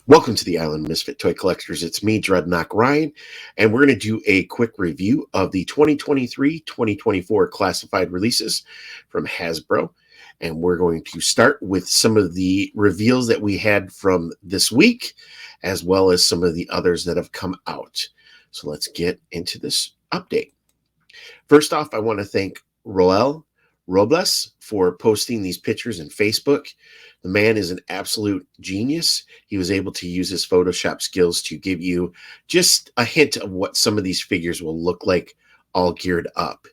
Welcome to the Island Misfit Toy Collectors. It's me, Dreadnought Ryan, and we're going to do a quick review of the 2023-2024 classified releases from Hasbro. And we're going to start with some of the reveals that we had from this week, as well as some of the others that have come out. So let's get into this update. First off, I want to thank Roel Robles for posting these pictures in Facebook. The man is an absolute genius. He was able to use his Photoshop skills to give you just a hint of what some of these figures will look like all geared up.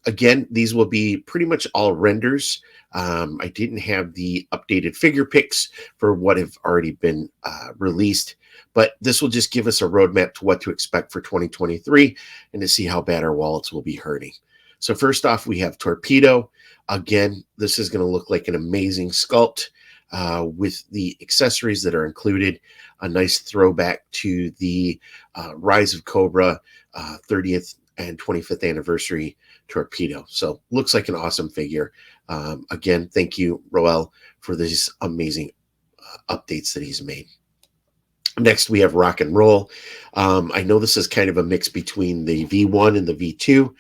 Again, these will be pretty much all renders. I didn't have the updated figure pics for what have already been released, but this will just give us a roadmap to what to expect for 2023 and to see how bad our wallets will be hurting. So first off, we have Torpedo. Again, this is going to look like an amazing sculpt with the accessories that are included. A nice throwback to the Rise of Cobra 30th and 25th anniversary Torpedo. So looks like an awesome figure. Again, thank you, Roel, for these amazing updates that he's made. Next, we have Rock and Roll. I know this is kind of a mix between the V1 and the V2.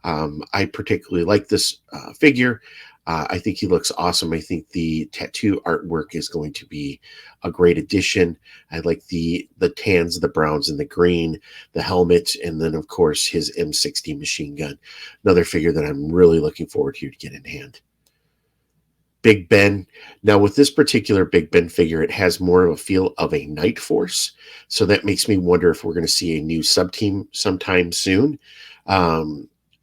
I particularly like this figure. I think he looks awesome. I think the tattoo artwork is going to be a great addition. I like the tans, the browns, and the green, the helmet, and then, of course, his M60 machine gun. Another figure that I'm really looking forward to get in hand. Big Ben. Now, with this particular Big Ben figure, it has more of a feel of a Night Force. So that makes me wonder if we're going to see a new sub-team sometime soon.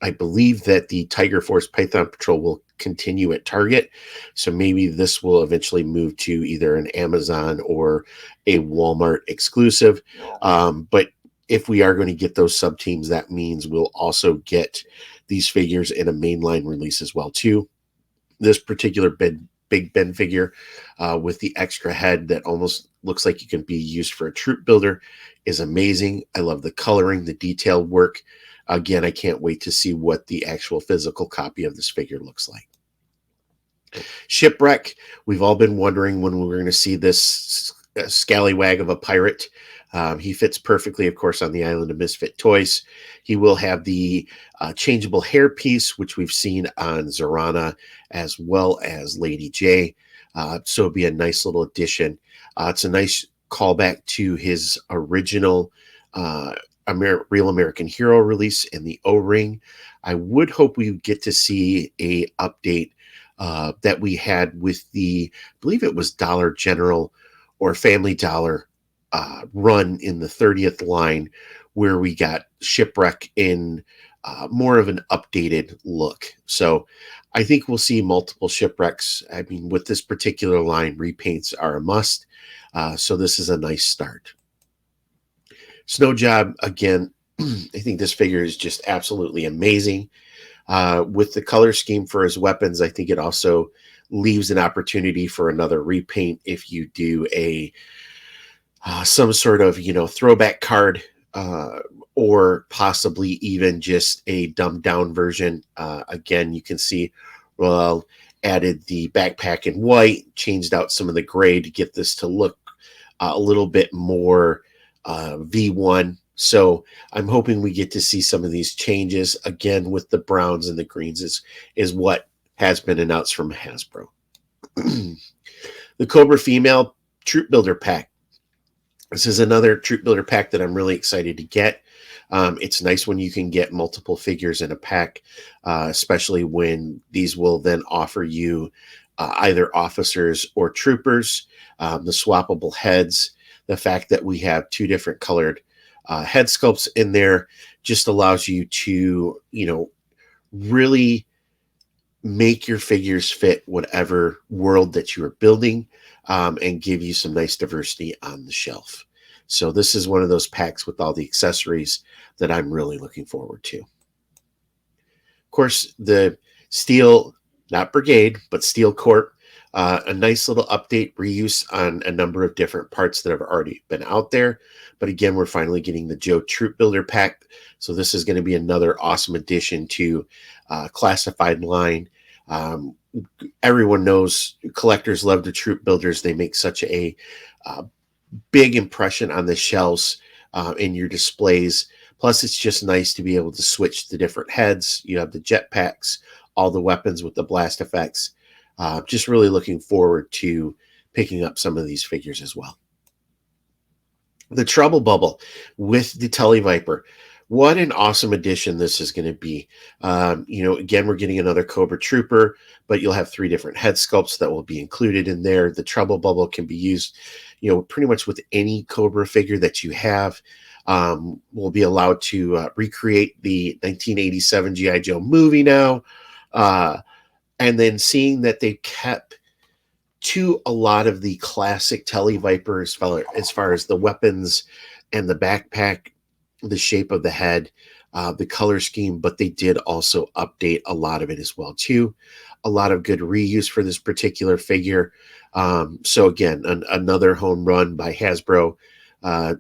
I believe that the Tiger Force Python Patrol will continue at Target. So maybe this will eventually move to either an Amazon or a Walmart exclusive. But if we are going to get those sub-teams, that means we'll also get these figures in a mainline release as well, too. This particular Big Ben figure with the extra head that almost looks like it can be used for a troop builder is amazing. I love the coloring, the detailed work. Again, I can't wait to see what the actual physical copy of this figure looks like. Shipwreck. We've all been wondering when we were going to see this scallywag of a pirate. He fits perfectly, of course, on the Island of Misfit Toys. He will have the changeable hairpiece, which we've seen on Zorana, as well as Lady J. So it'll be a nice little addition. It's a nice callback to his original Real American Hero release in the O-Ring. I would hope we get to see a update that we had with I believe it was Dollar General or Family Dollar run in the 30th line, where we got Shipwreck in more of an updated look. So I think we'll see multiple Shipwrecks. I mean, with this particular line, repaints are a must. So this is a nice start. Snow Job, again, I think this figure is just absolutely amazing. With the color scheme for his weapons, I think it also leaves an opportunity for another repaint if you do some sort of, throwback card, or possibly even just a dumbed down version. Again, you can see, well, added the backpack in white, changed out some of the gray to get this to look a little bit more V1. So I'm hoping we get to see some of these changes again with the browns and the greens is what has been announced from Hasbro. The Cobra Female Troop Builder Pack. This is another troop builder pack that I'm really excited to get. It's nice when you can get multiple figures in a pack, especially when these will then offer you either officers or troopers. The swappable heads, the fact that we have two different colored head sculpts in there just allows you to, really make your figures fit whatever world that you are building, and give you some nice diversity on the shelf. So this is one of those packs with all the accessories that I'm really looking forward to. Of course, the Steel, not Brigade, but Steel Corp, a nice little update, reuse on a number of different parts that have already been out there. But again, we're finally getting the Joe Troop Builder pack. So this is going to be another awesome addition to classified line. Everyone knows collectors love the troop builders. They make such a big impression on the shelves in your displays. Plus, it's just nice to be able to switch the different heads. You have the jetpacks, all the weapons with the blast effects. Just really looking forward to picking up some of these figures as well. The Trouble Bubble with the Telly Viper. What an awesome addition this is going to be. Again, we're getting another Cobra Trooper, but you'll have 3 different head sculpts that will be included in there. The Trouble Bubble can be used, pretty much with any Cobra figure that you have. We'll be allowed to recreate the 1987 G.I. Joe movie now. And then seeing that they kept to a lot of the classic Telly Viper as far as the weapons and the backpack, the shape of the head, the color scheme, but they did also update a lot of it as well too. A lot of good reuse for this particular figure. So again, another home run by Hasbro.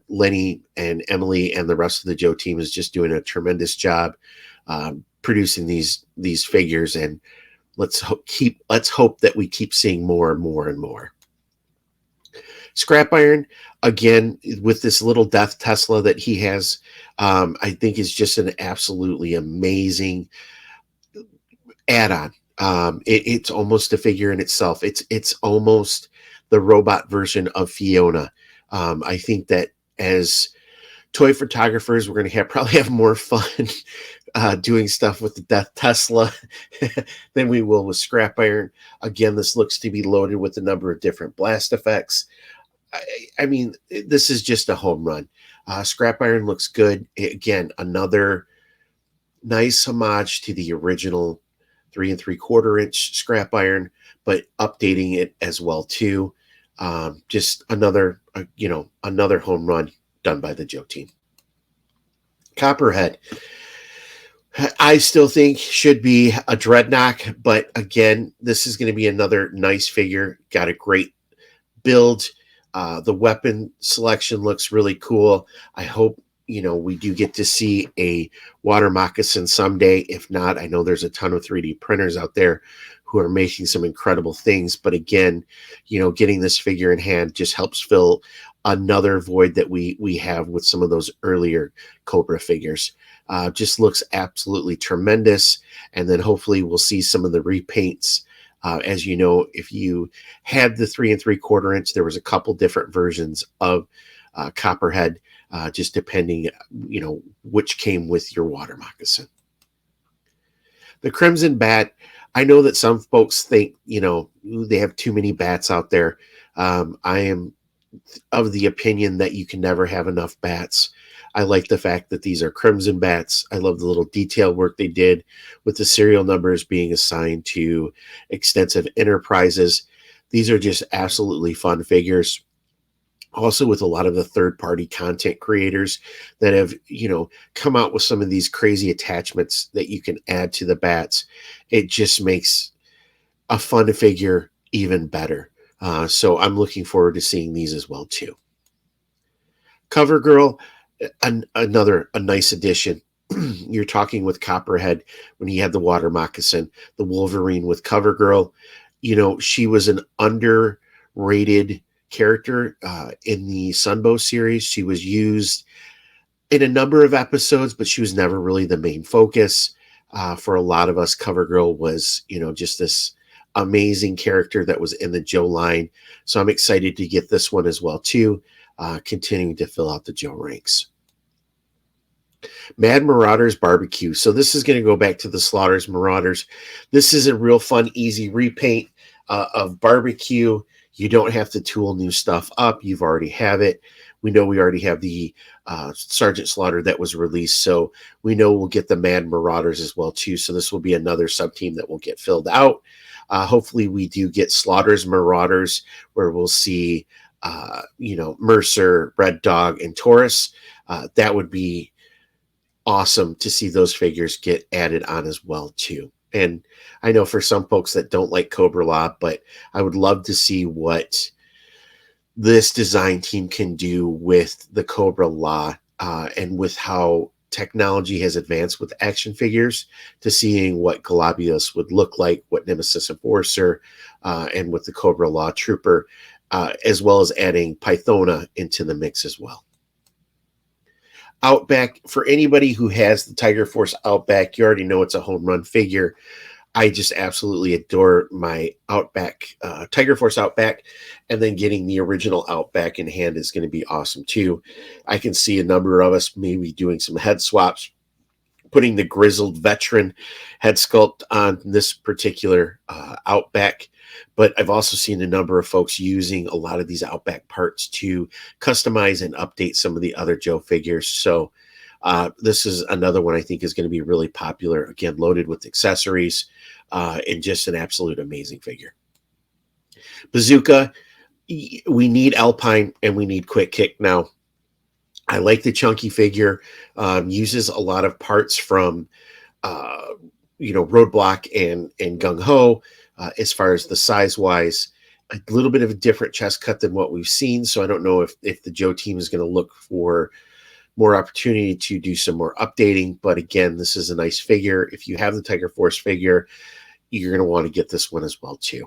Lenny and Emily and the rest of the Joe team is just doing a tremendous job producing these figures, and let's hope that we keep seeing more and more and more. Scrap Iron, again, with this little Death Tesla that he has, I think is just an absolutely amazing add-on. It's almost a figure in itself. It's almost the robot version of Fiona. I think that as toy photographers, we're going to probably have more fun doing stuff with the Death Tesla than we will with Scrap Iron. Again, this looks to be loaded with a number of different blast effects. I mean, this is just a home run. Scrap Iron looks good. Again, another nice homage to the original 3 3/4 inch Scrap Iron, but updating it as well too. Just another home run done by the Joe team. Copperhead, I still think should be a Dreadnought, but again, this is going to be another nice figure. Got a great build. The weapon selection looks really cool. I hope we do get to see a water moccasin someday. If not, I know there's a ton of 3D printers out there who are making some incredible things. But again, getting this figure in hand just helps fill another void that we have with some of those earlier Cobra figures. Just looks absolutely tremendous. And then hopefully we'll see some of the repaints. As you know, if you had the 3 3/4 inch, there was a couple different versions of Copperhead, just depending, which came with your water moccasin. The Crimson Bat, I know that some folks think, they have too many bats out there. I am of the opinion that you can never have enough bats. I like the fact that these are Crimson Bats. I love the little detail work they did with the serial numbers being assigned to extensive enterprises. These are just absolutely fun figures. Also with a lot of the third-party content creators that have, come out with some of these crazy attachments that you can add to the bats. It just makes a fun figure even better. So I'm looking forward to seeing these as well too. CoverGirl, a nice addition. You're talking with Copperhead when he had the water moccasin, the Wolverine with CoverGirl. She was an underrated character in the Sunbow series. She was used in a number of episodes, but she was never really the main focus. For a lot of us, CoverGirl was, just this amazing character that was in the Joe line. So I'm excited to get this one as well too, continuing to fill out the Joe ranks. Mad Marauders Barbecue. So this is going to go back to the Slaughters Marauders. This is a real fun, easy repaint of Barbecue. You don't have to tool new stuff up. You've already have it. We know we already have the Sergeant Slaughter that was released, so we know we'll get the Mad Marauders as well too. So this will be another sub-team that will get filled out. Hopefully we do get Slaughter's Marauders, where we'll see Mercer, Red Dog, and Taurus. That would be awesome to see those figures get added on as well too. And I know for some folks that don't like Cobra Law, but I would love to see what this design team can do with the Cobra Law and with how technology has advanced with action figures, to seeing what Galabios would look like, what Nemesis Enforcer, and with the Cobra Law Trooper. as well as adding Pythona into the mix as well. Outback, for anybody who has the Tiger Force Outback, you already know it's a home run figure. I just absolutely adore my Outback, Tiger Force Outback, and then getting the original Outback in hand is going to be awesome too. I can see a number of us maybe doing some head swaps, putting the grizzled veteran head sculpt on this particular Outback. But I've also seen a number of folks using a lot of these Outback parts to customize and update some of the other Joe figures. So this is another one I think is going to be really popular. Again, loaded with accessories and just an absolute amazing figure. Bazooka, we need Alpine and we need Quick Kick now. I like the chunky figure. Uses a lot of parts from, Roadblock and Gung Ho as far as the size wise. A little bit of a different chest cut than what we've seen. So I don't know if the Joe team is going to look for more opportunity to do some more updating. But again, this is a nice figure. If you have the Tiger Force figure, you're going to want to get this one as well too.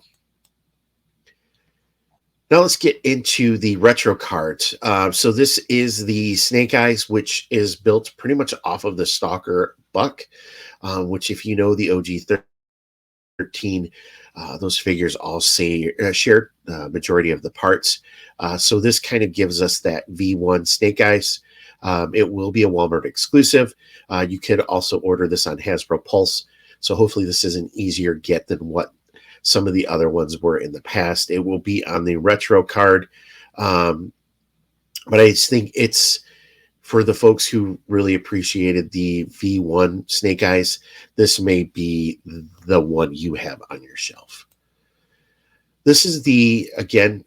Now let's get into the retro cards. So this is the Snake Eyes, which is built pretty much off of the Stalker Buck, which if you know the OG 13, those figures all share the majority of the parts. So this kind of gives us that V1 Snake Eyes. It will be a Walmart exclusive. You could also order this on Hasbro Pulse. So hopefully this is an easier get than what some of the other ones were in the past. It will be on the retro card. But I just think it's for the folks who really appreciated the V1 Snake Eyes, this may be the one you have on your shelf. This is the, again,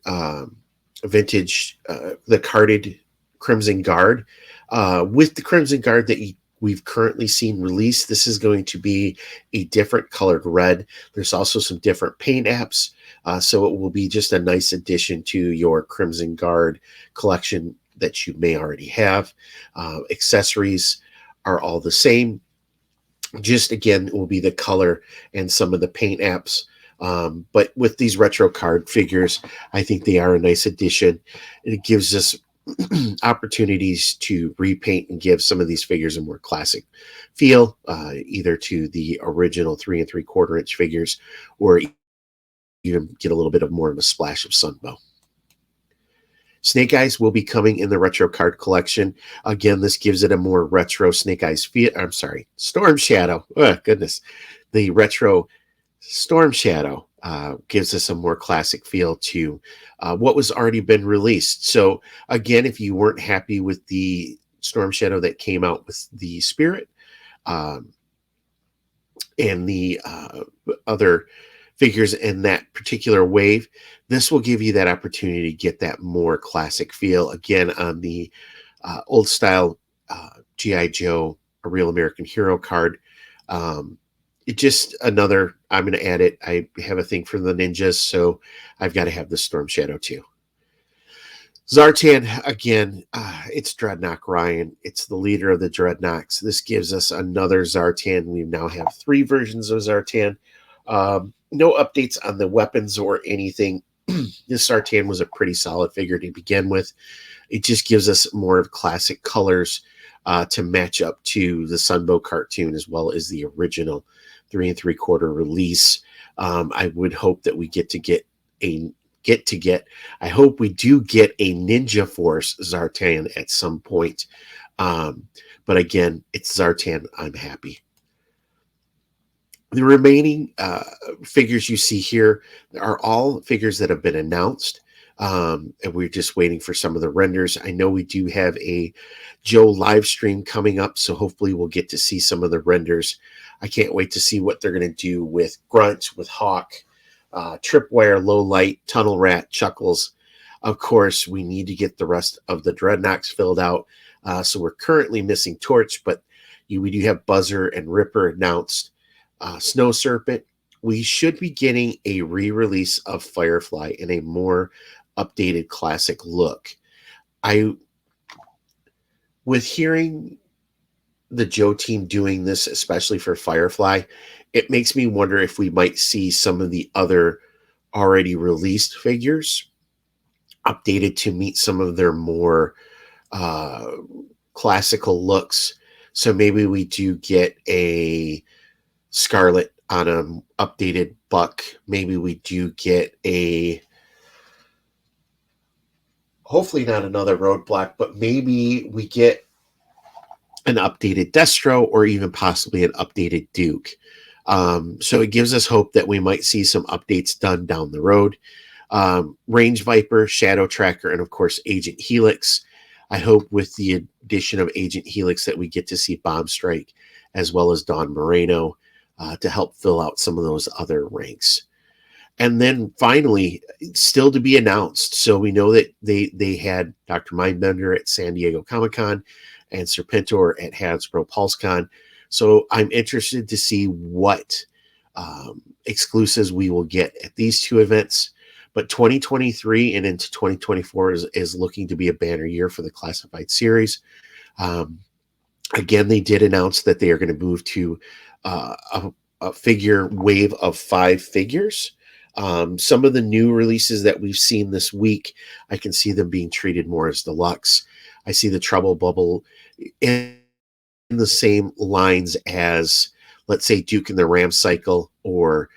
vintage, the carded Crimson Guard. With the Crimson Guard that we've currently seen released, this is going to be a different colored red. There's also some different paint apps, so it will be just a nice addition to your Crimson Guard collection that you may already have. Accessories are all the same. Just again, it will be the color and some of the paint apps. But with these retro card figures, I think they are a nice addition. It gives us opportunities to repaint and give some of these figures a more classic feel, either to the original 3 3/4 inch figures, or even get a little bit of more of a splash of Sunbow. Snake Eyes will be coming in the retro card collection. Again, this gives it a more retro Snake Eyes feel. I'm sorry, Storm Shadow. Oh, goodness. The retro Storm Shadow gives us a more classic feel to what was already been released. So again, if you weren't happy with the Storm Shadow that came out with the Spirit and the other figures in that particular wave, this will give you that opportunity to get that more classic feel again on the old style G.I. Joe, a Real American Hero card. It just another, I'm going to add it. I have a thing for the ninjas, so I've got to have the Storm Shadow too. Zartan, again, it's Dreadnought Ryan. It's the leader of the Dreadnoughts. This gives us another Zartan. We now have 3 versions of Zartan. No updates on the weapons or anything. This Zartan was a pretty solid figure to begin with. It just gives us more of classic colors to match up to the Sunbow cartoon as well as the original 3 3/4 release. I would hope that we I hope we do get a Ninja Force Zartan at some point. But again, it's Zartan. I'm happy. The remaining figures you see here are all figures that have been announced. And we're just waiting for some of the renders. I know we do have a Joe live stream coming up, so hopefully we'll get to see some of the renders. I can't wait to see what they're going to do with Grunt, with Hawk, Tripwire, Low Light, Tunnel Rat, Chuckles. Of course, we need to get the rest of the Dreadnoughts filled out. So we're currently missing Torch, but we do have Buzzer and Ripper announced. Snow Serpent. We should be getting a re-release of Firefly in a more updated classic look. With hearing the Joe team doing this, especially for Firefly, it makes me wonder if we might see some of the other already released figures updated to meet some of their more uh, classical looks. So maybe we do get a Scarlet on an updated buck. Maybe we do get a, hopefully not another Roadblock, but maybe we get an updated Destro or even possibly an updated Duke. So it gives us hope that we might see some updates done down the road. Range Viper, Shadow Tracker, and of course Agent Helix. I hope with the addition of Agent Helix that we get to see Bomb Strike as well as Dawn Moreno to help fill out some of those other ranks. And then finally, still to be announced. So we know that they had Dr. Mindbender at San Diego Comic-Con and Serpentor at Hasbro PulseCon. So I'm interested to see what exclusives we will get at these two events. But 2023 and into 2024 is looking to be a banner year for the Classified series. Again, they did announce that they are going to move to a figure wave of 5 figures. Some of the new releases that we've seen this week, I can see them being treated more as deluxe. I see the Trouble Bubble in the same lines as, let's say, Duke in the Ram Cycle or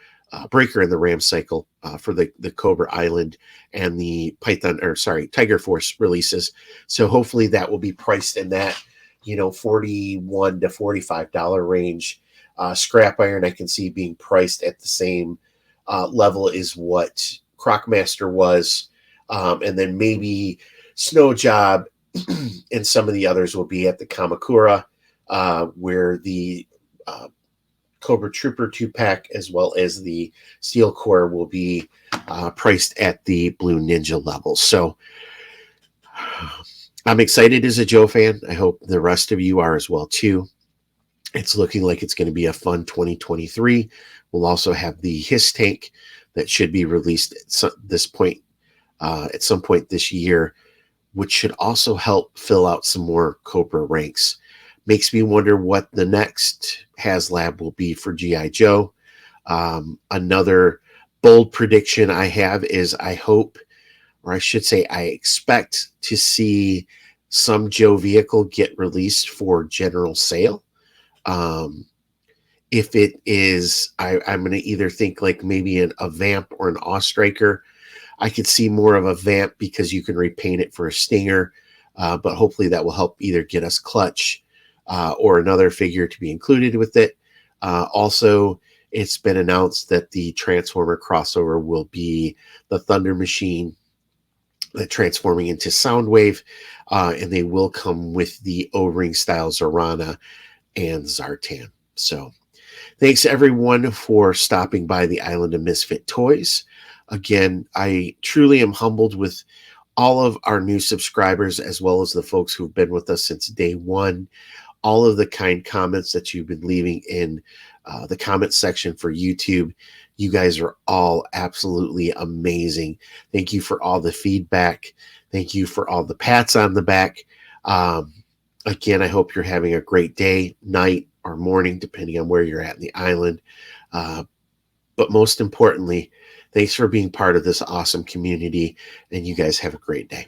Breaker in the Ram Cycle for the Cobra Island and the Tiger Force releases. So hopefully that will be priced in that, $41 to $45 range. Scrap Iron I can see being priced at the same level is what Crocmaster was, and then maybe Snow Job and some of the others will be at the Kamakura, where the Cobra Trooper 2-pack as well as the Steel Core will be priced at the Blue Ninja level. So I'm excited as a Joe fan. I hope the rest of you are as well too. It's looking like it's going to be a fun 2023. We'll also have the Hiss Tank that should be released at some point this year, which should also help fill out some more Cobra ranks. Makes me wonder what the next HasLab will be for G.I. Joe. Another bold prediction I have is I hope, or I should say I expect to see some Joe vehicle get released for general sale. If it is, I'm going to either think like maybe a Vamp or an Ostriker. I could see more of a Vamp because you can repaint it for a Stinger, but hopefully that will help either get us Clutch or another figure to be included with it. Also, it's been announced that the Transformer crossover will be the Thunder Machine transforming into Soundwave, and they will come with the O-ring style Zorana and Zartan. So thanks everyone for stopping by the Island of Misfit Toys. Again, I truly am humbled with all of our new subscribers as well as the folks who've been with us since day one. All of the kind comments that you've been leaving in the comment section for YouTube. You guys are all absolutely amazing. Thank you for all the feedback. Thank you for all the pats on the back. Again, I hope you're having a great day, night, or morning, depending on where you're at in the island. But most importantly, thanks for being part of this awesome community, and you guys have a great day.